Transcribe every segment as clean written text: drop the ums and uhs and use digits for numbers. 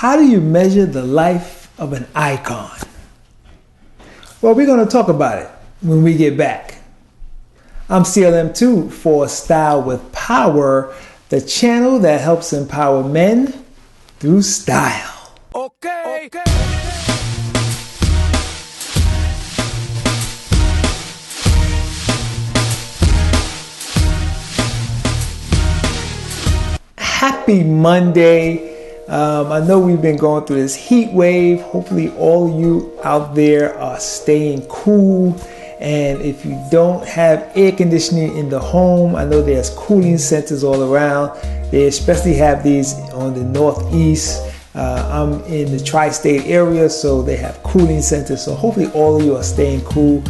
How do you measure the life of an icon? Well, we're going to talk about it when we get back. I'm CLM II for Style with Power, the channel that helps empower men through style. Okay. Happy Monday. I know we've been going through this heat wave. Hopefully all of you out there are staying cool. And if you don't have air conditioning in the home, I know there's cooling centers all around. They especially have these on the Northeast. I'm in the tri-state area, so they have cooling centers. So hopefully all of you are staying cool.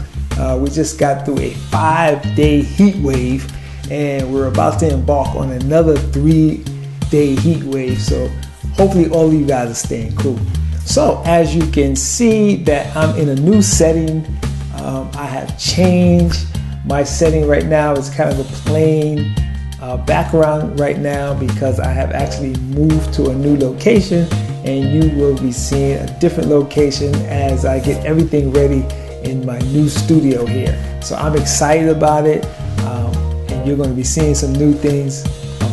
We just got through a 5-day heat wave, and we're about to embark on another 3-day heat wave. So hopefully all of you guys are staying cool. So as you can see that I'm in a new setting. I have changed my setting right now. It's kind of a plain background right now because I have actually moved to a new location, and you will be seeing a different location as I get everything ready in my new studio here. So I'm excited about it, and you're going to be seeing some new things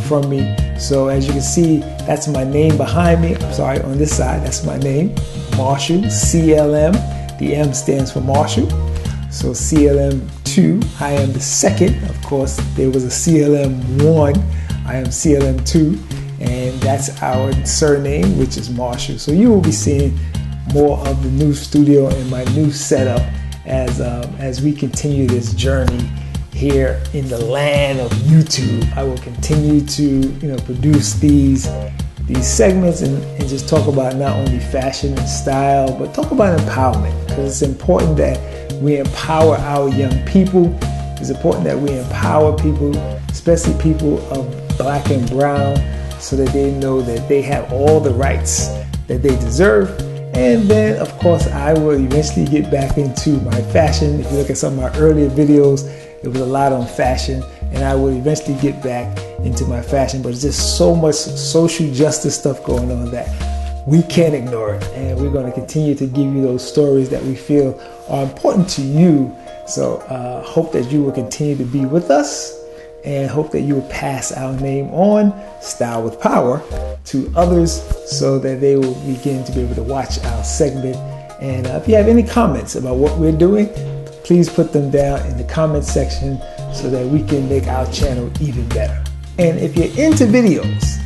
from me. So as you can see, that's my name behind me. I'm sorry, on this side, that's my name, Marshall, CLM. The M stands for Marshall. So CLM II, I am the second. Of course, there was a CLM I, I am CLM II, and that's our surname, which is Marshall. So you will be seeing more of the new studio and my new setup as we continue this journey here in the land of YouTube. I will continue to produce these segments and just talk about not only fashion and style, but talk about empowerment, because it's important that we empower our young people. It's important that we empower people, especially people of black and brown, so that they know that they have all the rights that they deserve. And then, of course, I will eventually get back into my fashion. If you look at some of my earlier videos, it was a lot on fashion, and I will eventually get back into my fashion. But it's just so much social justice stuff going on that we can't ignore it, and we're going to continue to give you those stories that we feel are important to you. So hope that you will continue to be with us, and hope that you will pass our name on, Style with Power, to others so that they will begin to be able to watch our segment. And if you have any comments about what we're doing, please put them down in the comment section so that we can make our channel even better. And if you're into videos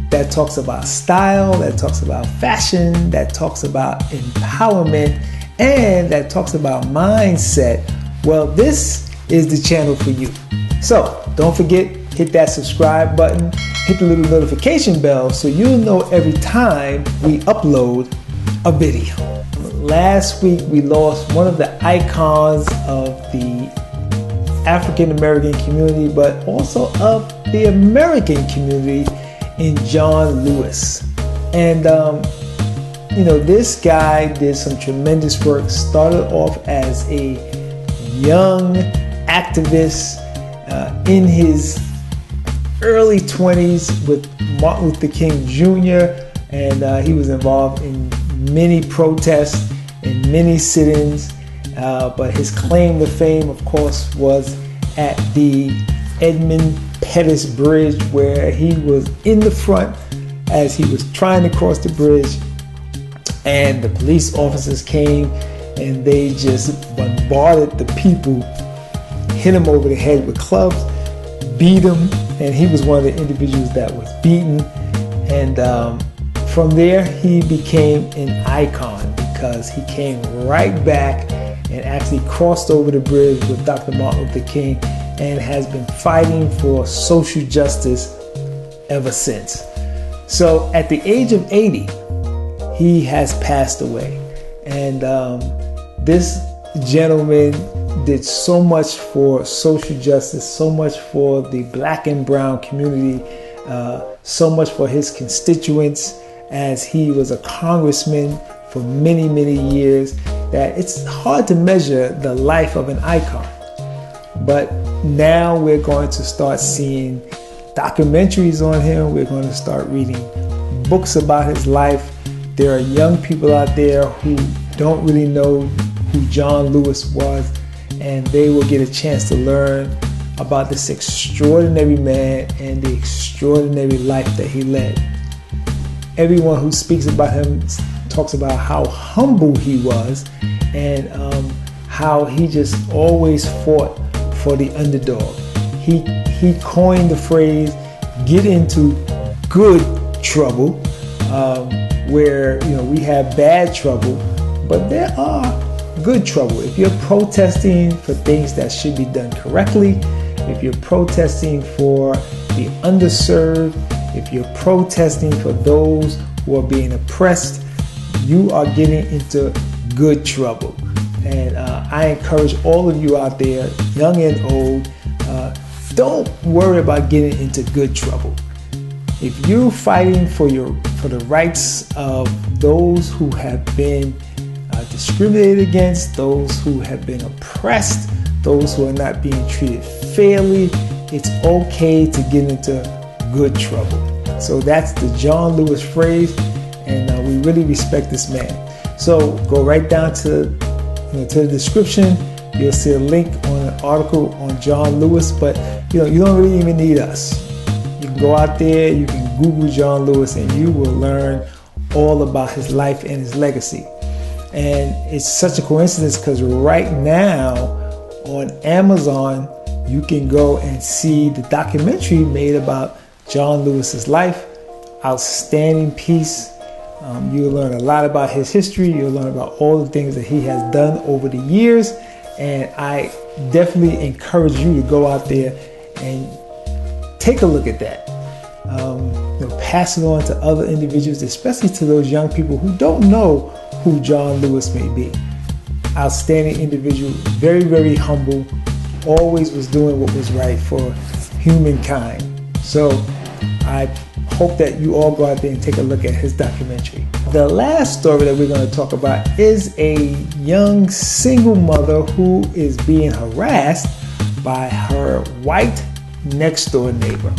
that talks about style, that talks about fashion, that talks about empowerment, and that talks about mindset, well, this is the channel for you. So don't forget, hit that subscribe button, hit the little notification bell so you'll know every time we upload a video. Last week we lost one of the icons of the African American community, but also of the American community, in John Lewis. And this guy did some tremendous work. Started off as a young activist in his early 20s with Martin Luther King Jr., and he was involved in many protests and many sit-ins, but his claim to fame, of course, was at the Edmund Pettus Bridge, where he was in the front as he was trying to cross the bridge, and the police officers came and they just bombarded the people, hit him over the head with clubs, beat him, and he was one of the individuals that was beaten. And from there he became an icon because he came right back and actually crossed over the bridge with Dr. Martin Luther King, and has been fighting for social justice ever since. So at the age of 80, he has passed away. And this gentleman did so much for social justice, so much for the black and brown community, so much for his constituents, as he was a congressman for many, many years, that it's hard to measure the life of an icon. But now we're going to start seeing documentaries on him. We're going to start reading books about his life. there are young people out there who don't really know who John Lewis was, and they will get a chance to learn about this extraordinary man and the extraordinary life that he led. Everyone who speaks about him talks about how humble he was, and how he just always fought for the underdog. He coined the phrase "get into good trouble," where we have bad trouble, but there are good trouble. If you're protesting for things that should be done correctly, if you're protesting for the underserved, if you're protesting for those who are being oppressed, you are getting into good trouble. And I encourage all of you out there, young and old, don't worry about getting into good trouble. If you're fighting for the rights of those who have been discriminated against, those who have been oppressed, those who are not being treated fairly, it's okay to get into good trouble. So that's the John Lewis phrase, and we really respect this man. So go right down to the description. You'll see a link on an article on John Lewis, but you don't really even need us. You can go out there, you can Google John Lewis, and you will learn all about his life and his legacy. And it's such a coincidence because right now on Amazon, you can go and see the documentary made about John Lewis's life. Outstanding piece. You'll learn a lot about his history. You'll learn about all the things that he has done over the years. And I definitely encourage you to go out there and take a look at that. Pass it on to other individuals, especially to those young people who don't know who John Lewis may be. Outstanding individual, very, very humble, always was doing what was right for humankind. So I hope that you all go out there and take a look at his documentary. The last story that we're going to talk about is a young single mother who is being harassed by her white next door neighbor.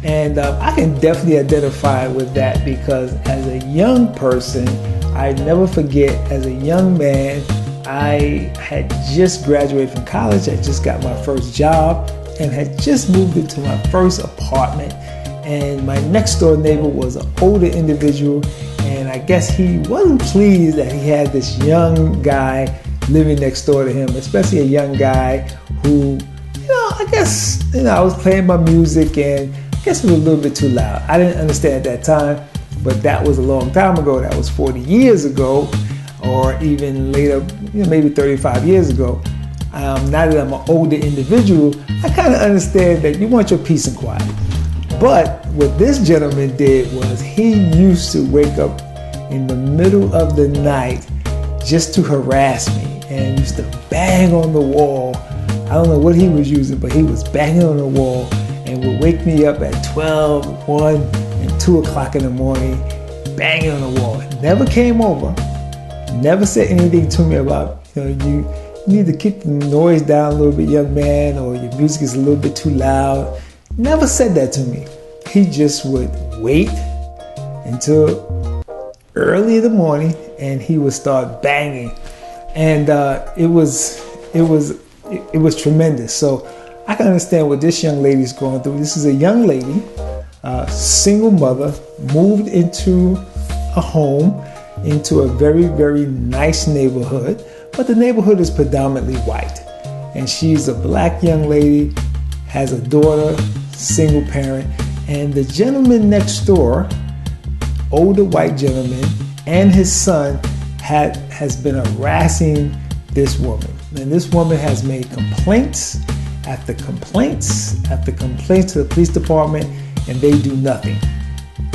And I can definitely identify with that because as a young person, I never forget, as a young man, I had just graduated from college. I just got my first job and had just moved into my first apartment. And my next door neighbor was an older individual, and I guess he wasn't pleased that he had this young guy living next door to him, especially a young guy who, I was playing my music and I guess it was a little bit too loud. I didn't understand at that time, but that was a long time ago. That was 40 years ago, or even later, maybe 35 years ago. Now that I'm an older individual, I kind of understand that you want your peace and quiet. But what this gentleman did was he used to wake up in the middle of the night just to harass me and used to bang on the wall. I don't know what he was using, but he was banging on the wall and would wake me up at 12, 1, and 2 o'clock in the morning, banging on the wall. Never came over, never said anything to me about, you need to keep the noise down a little bit, young man, or your music is a little bit too loud. Never said that to me. He just would wait until early in the morning and he would start banging. And it was tremendous. So I can understand what this young lady's going through. This is a young lady, single mother, moved into a home, into a very, very nice neighborhood, but the neighborhood is predominantly white. And she's a black young lady, has a daughter, single parent, and the gentleman next door, older white gentleman, and his son has been harassing this woman. And this woman has made complaints after complaints after complaints to the police department, and they do nothing.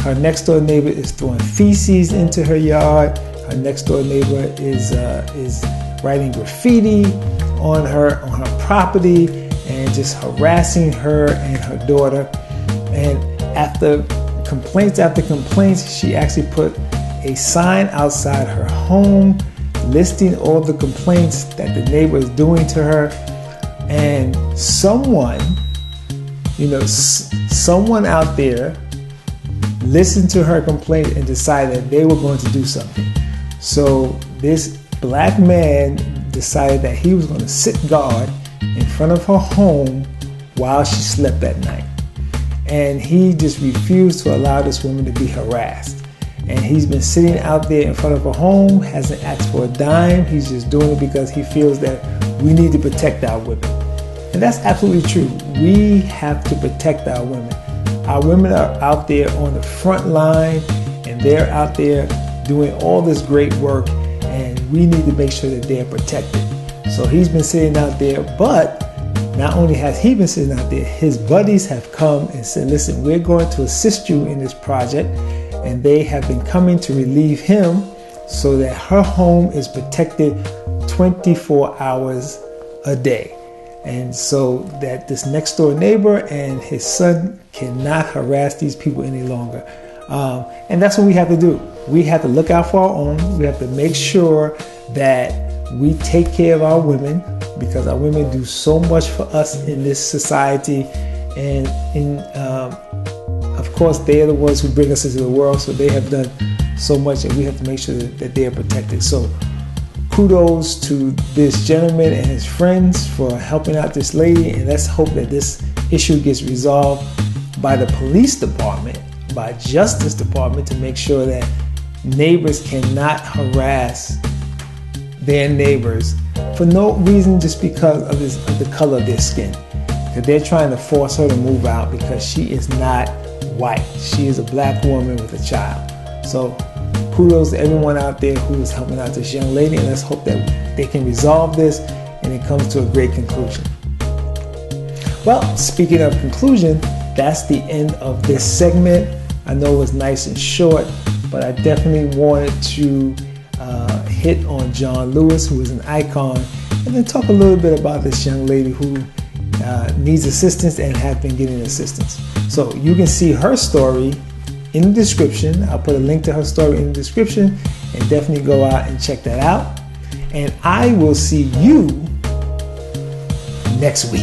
Her next door neighbor is throwing feces into her yard. Her next door neighbor is writing graffiti on her property and just harassing her and her daughter. And after complaints, she actually put a sign outside her home listing all the complaints that the neighbor is doing to her. And someone out there listened to her complaint and decided that they were going to do something. So this black man decided that he was going to sit guard in front of her home while she slept at night. And he just refused to allow this woman to be harassed. And he's been sitting out there in front of her home, hasn't asked for a dime. He's just doing it because he feels that we need to protect our women. And that's absolutely true. We have to protect our women. Our women are out there on the front line, and they're out there doing all this great work, and we need to make sure that they're protected. So he's been sitting out there, but not only has he been sitting out there, his buddies have come and said, listen, we're going to assist you in this project. And they have been coming to relieve him so that her home is protected 24 hours a day. And so that this next door neighbor and his son cannot harass these people any longer. And that's what we have to do. We have to look out for our own. We have to make sure that we take care of our women, because our women do so much for us in this society. And of course, they are the ones who bring us into the world. So they have done so much, and we have to make sure that they are protected. So kudos to this gentleman and his friends for helping out this lady. And let's hope that this issue gets resolved by the police department, by Justice Department, to make sure that neighbors cannot harass their neighbors for no reason, just because of the color of their skin. That they're trying to force her to move out because she is not white. She is a black woman with a child. So kudos to everyone out there who is helping out this young lady, and let's hope that they can resolve this and it comes to a great conclusion. Well, speaking of conclusion, that's the end of this segment. I know it was nice and short, but I definitely wanted to hit on John Lewis, who is an icon, and then talk a little bit about this young lady who needs assistance and has been getting assistance. So you can see her story in the description. I'll put a link to her story in the description, and definitely go out and check that out. And I will see you next week.